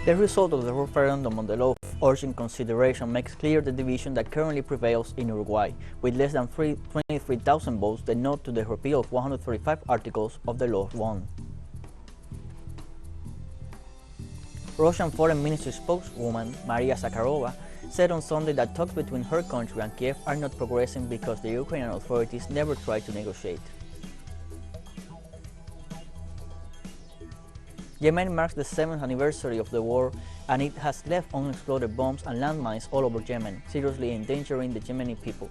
The result of the referendum on the law of origin consideration makes clear the division that currently prevails in Uruguay, with less than 23,000 votes the no to the repeal of 135 articles of the law won. Russian Foreign Ministry spokeswoman Maria Zakharova said on Sunday that talks between her country and Kiev are not progressing because the Ukrainian authorities never tried to negotiate. Yemen marks the 7th anniversary of the war, and it has left unexploded bombs and landmines all over Yemen, seriously endangering the Yemeni people.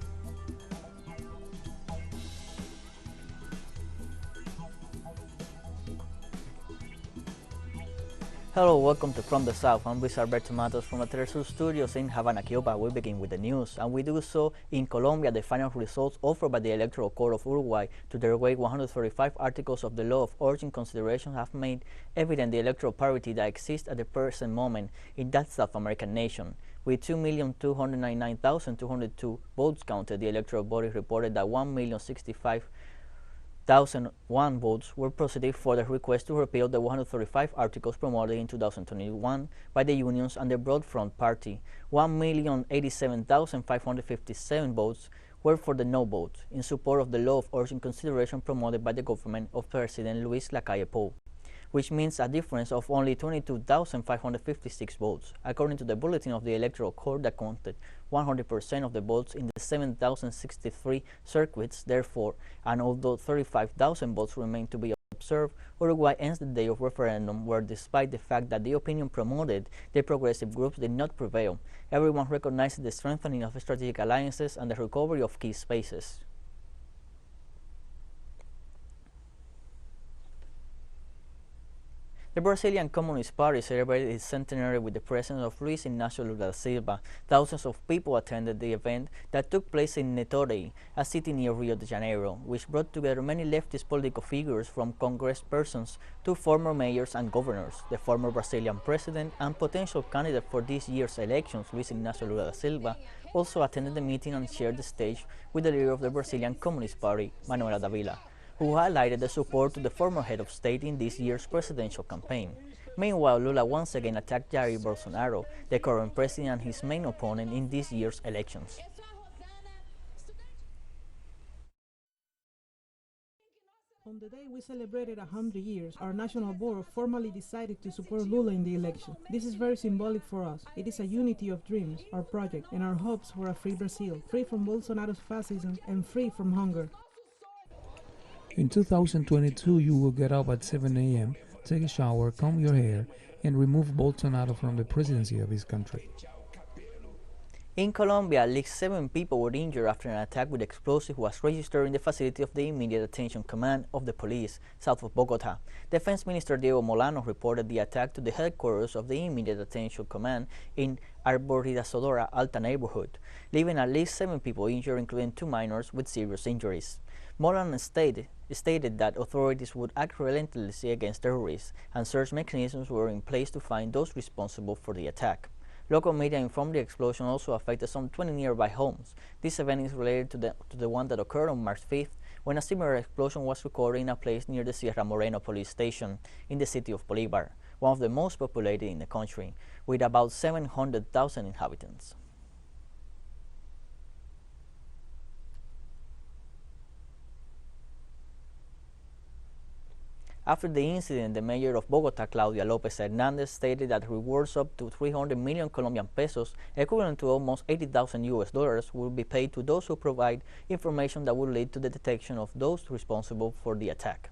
Hello, welcome to From the South. I'm Luis Alberto Matos from the Telesur Studios in Havana, Cuba. We begin with the news, and we do so in Colombia. The final results offered by the Electoral Court of Uruguay to derogate 135 articles of the law of origin consideration have made evident the electoral parity that exists at the present moment in that South American nation. With 2,299,202 votes counted, the electoral body reported that 1,065,001 votes were positive for the request to repeal the 135 articles promoted in 2021 by the unions and the Broad Front Party. 1,087,557 votes were for the no vote, in support of the law of origin consideration promoted by the government of President Luis Lacalle Pou, which means a difference of only 22,556 votes, according to the bulletin of the Electoral Court that counted 100% of the votes in the 7,063 circuits. Therefore, and although 35,000 votes remain to be observed, Uruguay ends the day of referendum where, despite the fact that the opinion promoted the progressive groups did not prevail, everyone recognizes the strengthening of strategic alliances and the recovery of key spaces. The Brazilian Communist Party celebrated its centenary with the presence of Luis Inácio Lula da Silva. Thousands of people attended the event that took place in Niterói, a city near Rio de Janeiro, which brought together many leftist political figures from congresspersons to former mayors and governors. The former Brazilian president and potential candidate for this year's elections, Luis Inácio Lula da Silva, also attended the meeting and shared the stage with the leader of the Brazilian Communist Party, Manuela Dávila, who highlighted the support to the former head of state in this year's presidential campaign. Meanwhile, Lula once again attacked Jair Bolsonaro, the current president and his main opponent in this year's elections. On the day we celebrated 100 years, our national board formally decided to support Lula in the election. This is very symbolic for us. It is a unity of dreams, our project, and our hopes for a free Brazil, free from Bolsonaro's fascism and free from hunger. In 2022, you will get up at 7 a.m., take a shower, comb your hair, and remove Bolsonaro from the presidency of his country. In Colombia, at least 7 people were injured after an attack with explosives was registered in the facility of the Immediate Attention Command of the police, south of Bogota. Defense Minister Diego Molano reported the attack to the headquarters of the Immediate Attention Command in Arboridasodora Alta neighborhood, leaving at least 7 people injured, including 2 minors with serious injuries. Molano stated that authorities would act relentlessly against terrorists, and search mechanisms were in place to find those responsible for the attack. Local media informed the explosion also affected some 20 nearby homes. This event is related to the one that occurred on March 5th, when a similar explosion was recorded in a place near the Sierra Moreno police station in the city of Bolívar, one of the most populated in the country, with about 700,000 inhabitants. After the incident, the mayor of Bogota, Claudia López Hernández, stated that rewards up to 300 million Colombian pesos, equivalent to almost $80,000, will be paid to those who provide information that will lead to the detection of those responsible for the attack.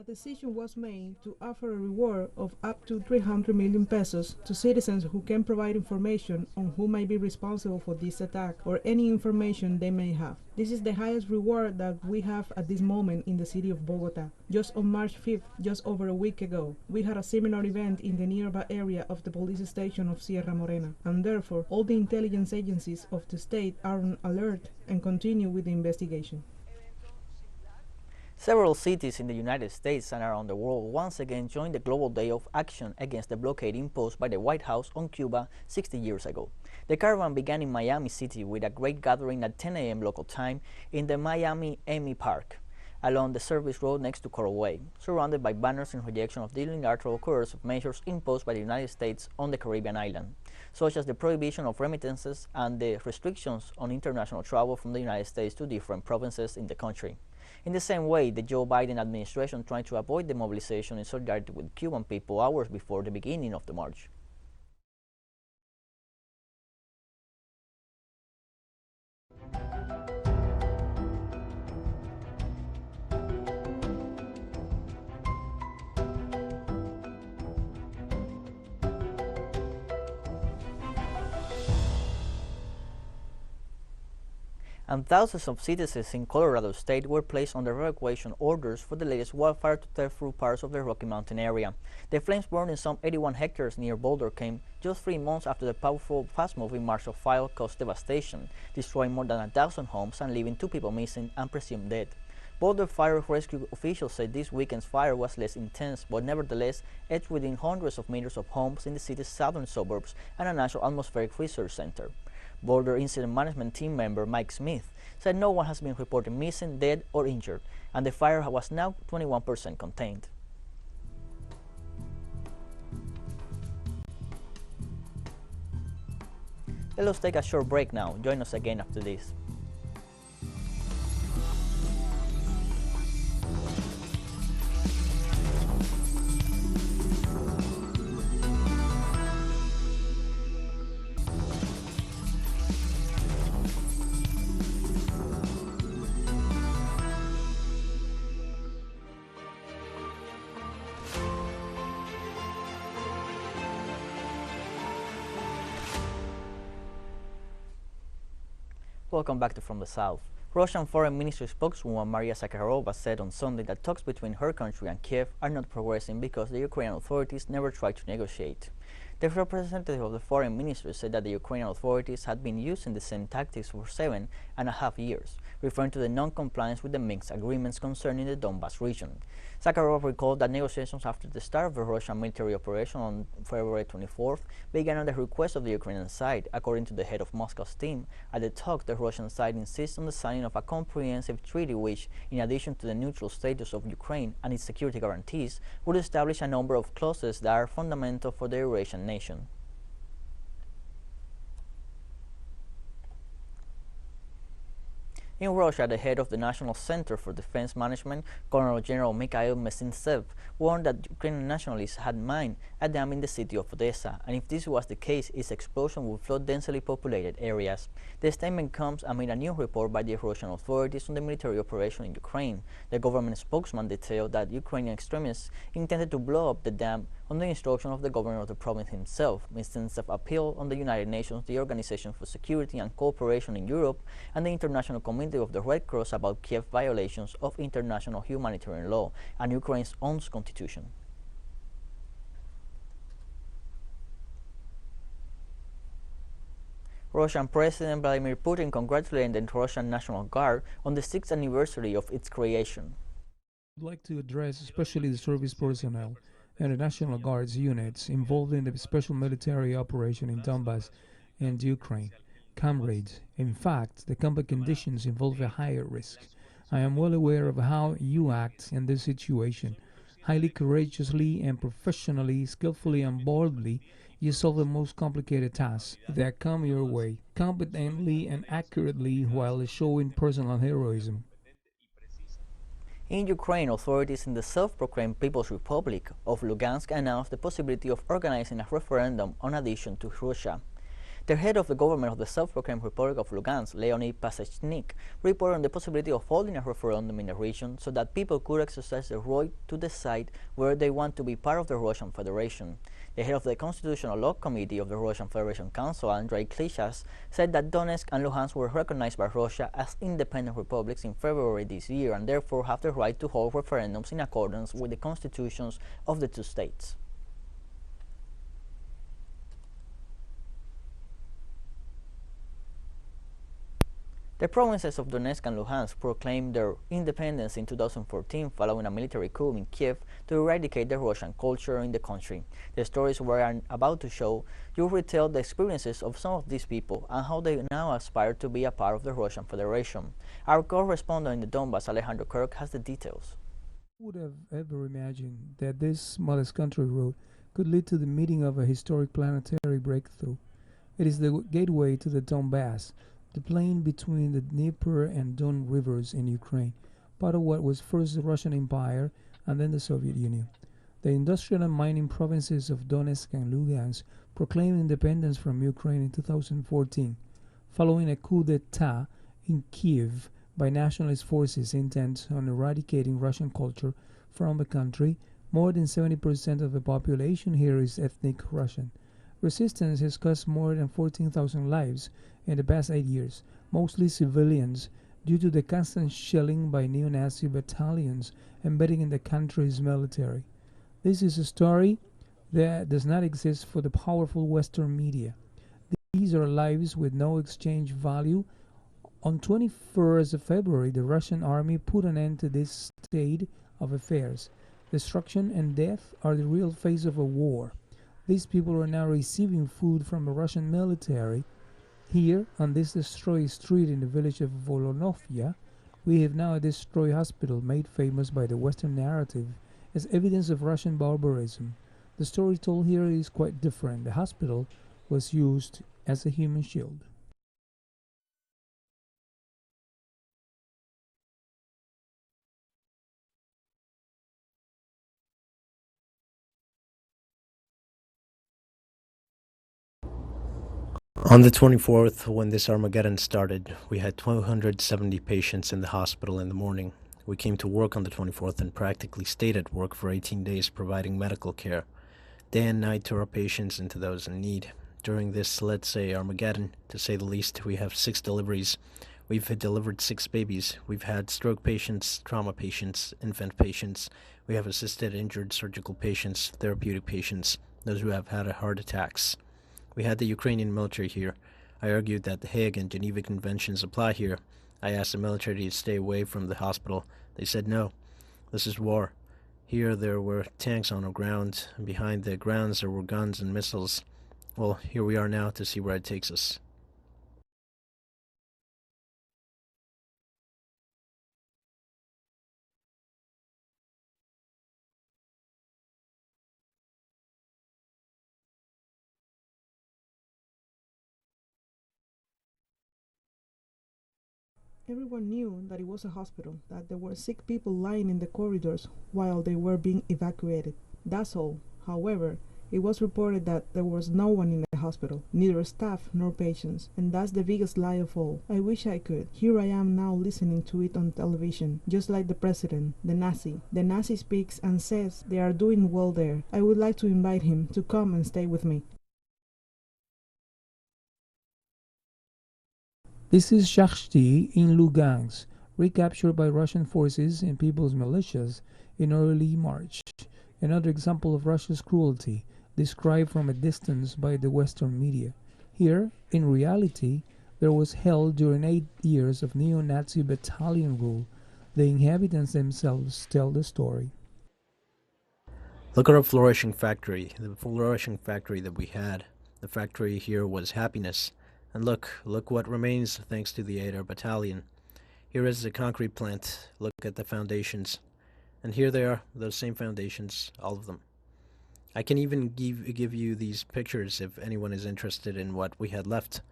A decision was made to offer a reward of up to 300 million pesos to citizens who can provide information on who may be responsible for this attack or any information they may have. This is the highest reward that we have at this moment in the city of Bogota. Just on March 5th, just over a week ago, we had a similar event in the nearby area of the police station of Sierra Morena, and therefore all the intelligence agencies of the state are on alert and continue with the investigation. Several cities in the United States and around the world once again joined the Global Day of Action against the blockade imposed by the White House on Cuba 60 years ago. The caravan began in Miami City with a great gathering at 10 a.m. local time in the Miami Emmy Park. along the service road next to Coral Way, surrounded by banners in rejection of the unilateral coercive measures imposed by the United States on the Caribbean island, such as the prohibition of remittances and the restrictions on international travel from the United States to different provinces in the country. In the same way, the Joe Biden administration tried to avoid the mobilization in solidarity with Cuban people hours before the beginning of the march. And thousands of citizens in Colorado State were placed under evacuation orders for the latest wildfire to tear through parts of the Rocky Mountain area. The flames burned in some 81 hectares near Boulder came just 3 months after the powerful, fast-moving March of Fire caused devastation, destroying more than 1,000 homes and leaving 2 people missing and presumed dead. Boulder fire rescue officials said this weekend's fire was less intense, but nevertheless edged within hundreds of meters of homes in the city's southern suburbs and a National Atmospheric Research Center. Boulder Incident Management Team member Mike Smith said no one has been reported missing, dead, or injured, and the fire was now 21% contained. Let us take a short break now. Join us again after this. Welcome back to From the South. Russian Foreign Ministry spokeswoman Maria Zakharova said on Sunday that talks between her country and Kiev are not progressing because the Ukrainian authorities never tried to negotiate. The representative of the Foreign Ministry said that the Ukrainian authorities had been using the same tactics for 7.5 years, referring to the non-compliance with the Minsk agreements concerning the Donbas region. Zakharova recalled that negotiations after the start of the Russian military operation on February 24th began on the request of the Ukrainian side. According to the head of Moscow's team, at the talks, the Russian side insists on the signing of a comprehensive treaty which, in addition to the neutral status of Ukraine and its security guarantees, would establish a number of clauses that are fundamental for the Eurasian nation. In Russia, the head of the National Center for Defense Management, Colonel General Mikhail Mesintsev, warned that Ukrainian nationalists had mined a dam in the city of Odessa, and if this was the case, its explosion would flood densely populated areas. The statement comes amid a new report by the Russian authorities on the military operation in Ukraine. The government spokesman detailed that Ukrainian extremists intended to blow up the dam on the instruction of the governor of the province himself. Mesintsev appealed on the United Nations, the Organization for Security and Cooperation in Europe, and the International Committee of the Red Cross about Kiev violations of international humanitarian law and Ukraine's own constitution. Russian President Vladimir Putin congratulated the Russian National Guard on the 6th anniversary of its creation. I'd like to address especially the service personnel and the National Guard's units involved in the special military operation in Donbas and Ukraine. Comrades, in fact, the combat conditions involve a higher risk. I am well aware of how you act in this situation. Highly courageously and professionally, skillfully and boldly, you solve the most complicated tasks that come your way, competently and accurately while showing personal heroism. In Ukraine, authorities in the self-proclaimed People's Republic of Lugansk announced the possibility of organizing a referendum on adhesion to Russia. The head of the government of the self-proclaimed Republic of Lugansk, Leonid Pasechnik, reported on the possibility of holding a referendum in the region so that people could exercise their right to decide whether they want to be part of the Russian Federation. The head of the Constitutional Law Committee of the Russian Federation Council, Andrei Klishas, said that Donetsk and Luhansk were recognized by Russia as independent republics in February this year and therefore have the right to hold referendums in accordance with the constitutions of the two states. The provinces of Donetsk and Luhansk proclaimed their independence in 2014 following a military coup in Kiev to eradicate the Russian culture in the country. The stories we are about to show you retell the experiences of some of these people and how they now aspire to be a part of the Russian Federation. Our correspondent in the Donbass, Alejandro Kirk, has the details. Who would have ever imagined that this modest country road could lead to the meeting of a historic planetary breakthrough? It is the gateway to the Donbass, the plain between the Dnieper and Don rivers in Ukraine, part of what was first the Russian Empire and then the Soviet Union. The industrial and mining provinces of Donetsk and Lugansk proclaimed independence from Ukraine in 2014, following a coup d'etat in Kiev by nationalist forces intent on eradicating Russian culture from the country. More than 70% of the population here is ethnic Russian. Resistance has cost more than 14,000 lives in the past 8 years, mostly civilians, due to the constant shelling by neo-Nazi battalions embedding in the country's military. This is a story that does not exist for the powerful Western media. These are lives with no exchange value. On 21st of February, the Russian army put an end to this state of affairs. Destruction and death are the real face of a war. These people are now receiving food from the Russian military. Here, on this destroyed street in the village of Volonovya, we have now a destroyed hospital made famous by the Western narrative as evidence of Russian barbarism. The story told here is quite different. The hospital was used as a human shield. On the 24th, when this Armageddon started, we had 270 patients in the hospital in the morning. We came to work on the 24th and practically stayed at work for 18 days providing medical care, day and night to our patients and to those in need. During this, let's say, Armageddon, to say the least, we have 6 deliveries. We've delivered 6 babies. We've had stroke patients, trauma patients, infant patients. We have assisted injured surgical patients, therapeutic patients, those who have had heart attacks. We had the Ukrainian military here. I argued that the Hague and Geneva Conventions apply here. I asked the military to stay away from the hospital. They said no. This is war. Here there were tanks on the ground, and behind the grounds there were guns and missiles. Well, here we are now to see where it takes us. Everyone knew that it was a hospital, that there were sick people lying in the corridors while they were being evacuated. That's all. However, it was reported that there was no one in the hospital, neither staff nor patients, and that's the biggest lie of all. I wish I could. Here I am now listening to it on television, just like the president, the Nazi. The Nazi speaks and says they are doing well there. I would like to invite him to come and stay with me. This is Shakhty in Lugansk, recaptured by Russian forces and people's militias in early March. Another example of Russia's cruelty, described from a distance by the Western media. Here, in reality, there was hell during 8 years of neo-Nazi battalion rule. The inhabitants themselves tell the story. Look at our flourishing factory, the flourishing factory that we had. The factory here was happiness. And look what remains thanks to the 8th Battalion. Here is the concrete plant. Look at the foundations. And here they are, those same foundations, all of them. I can even give you these pictures if anyone is interested in what we had left.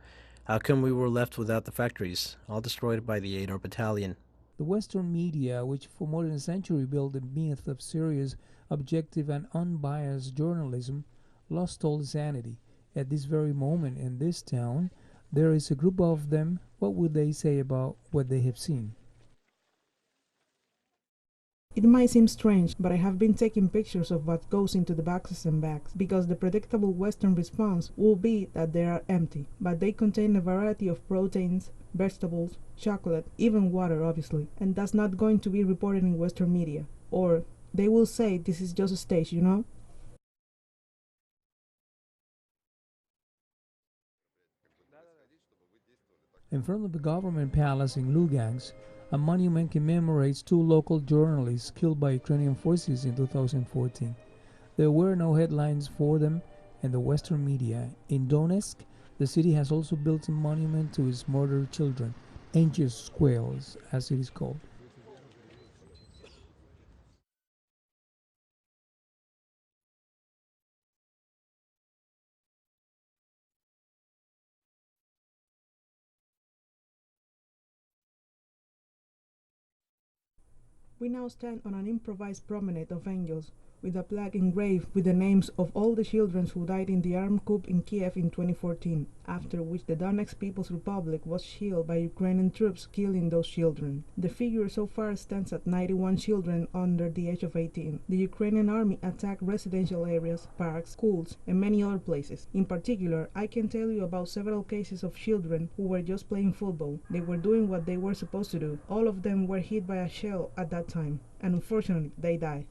How come we were left without the factories, all destroyed by the 8th Battalion? The Western media, which for more than a century built the myth of serious, objective and unbiased journalism, lost all sanity. At this very moment in this town, there is a group of them. What would they say about what they have seen? It might seem strange, but I have been taking pictures of what goes into the boxes and bags, because the predictable Western response will be that they are empty, but they contain a variety of proteins, vegetables, chocolate, even water obviously, and that's not going to be reported in Western media. Or they will say this is just a stage, you know? In front of the government palace in Lugansk, a monument commemorates two local journalists killed by Ukrainian forces in 2014. There were no headlines for them in the Western media. In Donetsk, the city has also built a monument to its murdered children, Angel Squares, as it is called. We now stand on an improvised promenade of angels, with a plaque engraved with the names of all the children who died in the armed coup in Kiev in 2014, after which the Donetsk People's Republic was shelled by Ukrainian troops, killing those children. The figure so far stands at 91 children under the age of 18. The Ukrainian army attacked residential areas, parks, schools, and many other places. In particular, I can tell you about several cases of children who were just playing football. They were doing what they were supposed to do. All of them were hit by a shell at that time, and unfortunately, they died.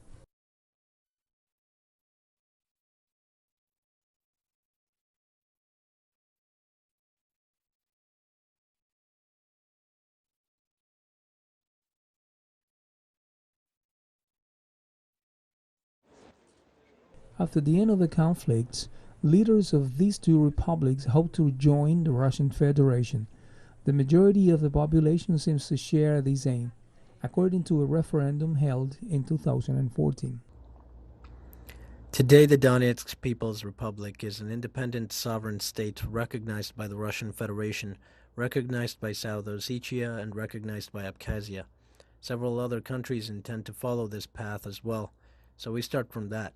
After the end of the conflicts, leaders of these two republics hope to join the Russian Federation. The majority of the population seems to share this aim, according to a referendum held in 2014. Today, the Donetsk People's Republic is an independent sovereign state recognized by the Russian Federation, recognized by South Ossetia, and recognized by Abkhazia. Several other countries intend to follow this path as well, so we start from that.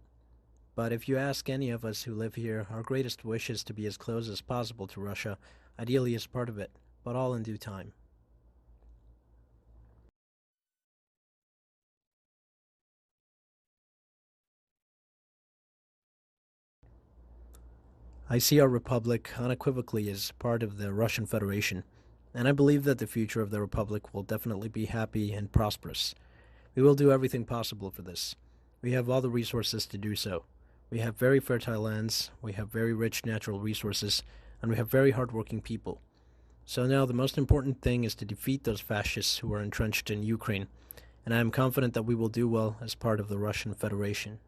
But if you ask any of us who live here, our greatest wish is to be as close as possible to Russia, ideally as part of it, but all in due time. I see our republic unequivocally as part of the Russian Federation, and I believe that the future of the republic will definitely be happy and prosperous. We will do everything possible for this. We have all the resources to do so. We have very fertile lands, we have very rich natural resources, and we have very hardworking people. So now the most important thing is to defeat those fascists who are entrenched in Ukraine, and I am confident that we will do well as part of the Russian Federation.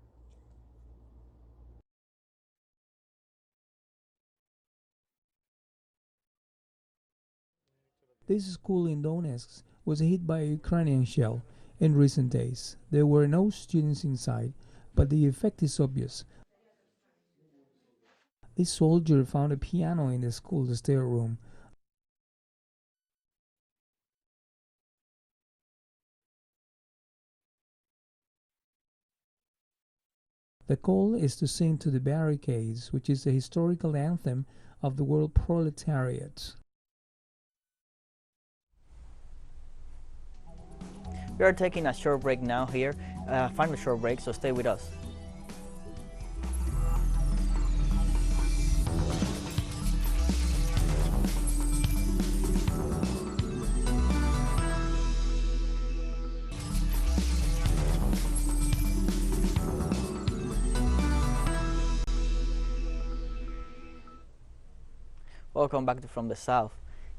This school in Donetsk was hit by a Ukrainian shell in recent days. There were no students inside, but the effect is obvious. This soldier found a piano in the school's stair room. The call is to sing to the barricades, which is the historical anthem of the world proletariat. We are taking a short break now here, final short break, so stay with us. Welcome back to From the South.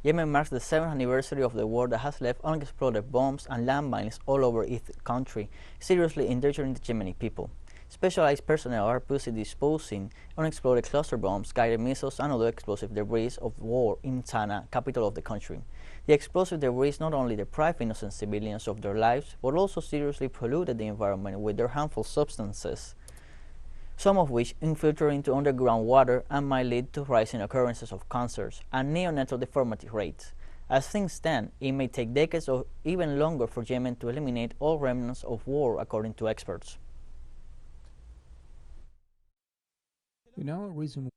Yemen marks the 7th anniversary of the war that has left unexploded bombs and landmines all over its country, seriously endangering the Yemeni people. Specialized personnel are busy disposing unexploded cluster bombs, guided missiles, and other explosive debris of war in Sana'a, capital of the country. The explosive debris not only deprived innocent civilians of their lives, but also seriously polluted the environment with their harmful substances, some of which infiltrate into underground water and might lead to rising occurrences of cancers and neonatal deformity rates. As things stand, it may take decades or even longer for Yemen to eliminate all remnants of war, according to experts. In our recent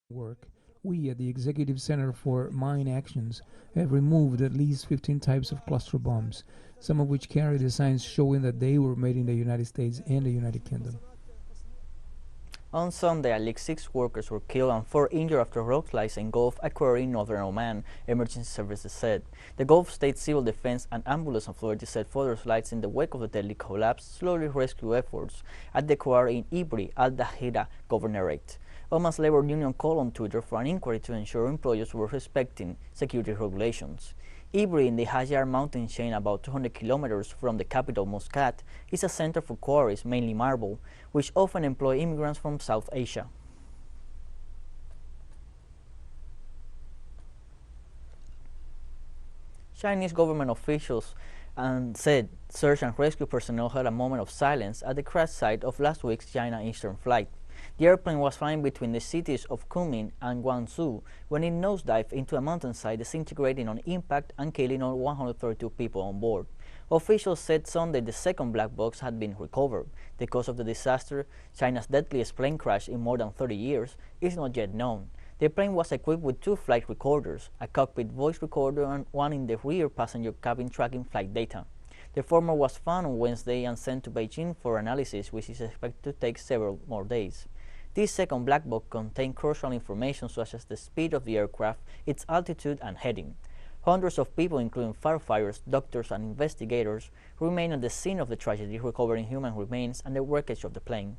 work, we at the Executive Center for Mine Actions have removed at least 15 types of cluster bombs, some of which carry designs showing that they were made in the United States and the United Kingdom. On Sunday, at least 6 workers were killed and 4 injured after rock slides engulfed a quarry in northern Oman, emergency services said. The Gulf State Civil Defense and Ambulance Authority said further slides in the wake of the deadly collapse slowly rescue efforts at the quarry in Ibri, Al-Dahira Governorate. Oman's labor union called on Twitter for an inquiry to ensure employers were respecting security regulations. Ibri, in the Hajar mountain chain about 200 kilometers from the capital Muscat, is a center for quarries, mainly marble, which often employ immigrants from South Asia. Chinese government officials said search and rescue personnel held a moment of silence at the crash site of last week's China Eastern flight. The airplane was flying between the cities of Kunming and Guangzhou when it nosedived into a mountainside, disintegrating on impact and killing all 132 people on board. Officials said Sunday the second black box had been recovered. The cause of the disaster, China's deadliest plane crash in more than 30 years, is not yet known. The plane was equipped with 2 flight recorders, a cockpit voice recorder and one in the rear passenger cabin tracking flight data. The former was found on Wednesday and sent to Beijing for analysis, which is expected to take several more days. This second black box contained crucial information such as the speed of the aircraft, its altitude and heading. Hundreds of people, including firefighters, doctors and investigators, remain at the scene of the tragedy, recovering human remains and the wreckage of the plane.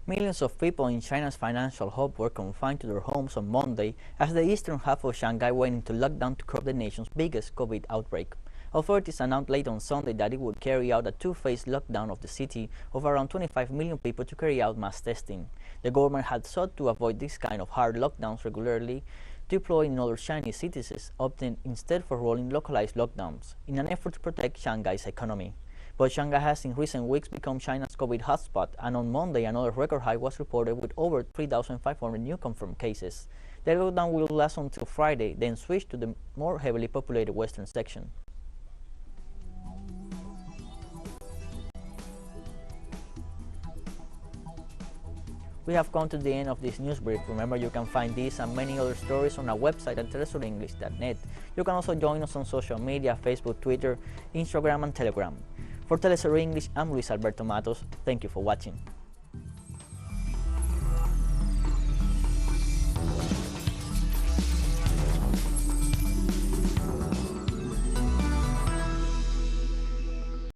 Millions of people in China's financial hub were confined to their homes on Monday as the eastern half of Shanghai went into lockdown to curb the nation's biggest COVID outbreak. Authorities announced late on Sunday that it would carry out a 2-phase lockdown of the city of around 25 million people to carry out mass testing. The government had sought to avoid this kind of hard lockdowns regularly deployed in other Chinese cities, opting instead for rolling localized lockdowns in an effort to protect Shanghai's economy. But Shanghai has in recent weeks become China's COVID hotspot, and on Monday another record high was reported with over 3,500 new confirmed cases. The lockdown will last until Friday, then switch to the more heavily populated western section. We have come to the end of this news brief. Remember, you can find these and many other stories on our website at telesurenglish.net. You can also join us on social media, Facebook, Twitter, Instagram, and Telegram. For Telesur English, I'm Luis Alberto Matos. Thank you for watching.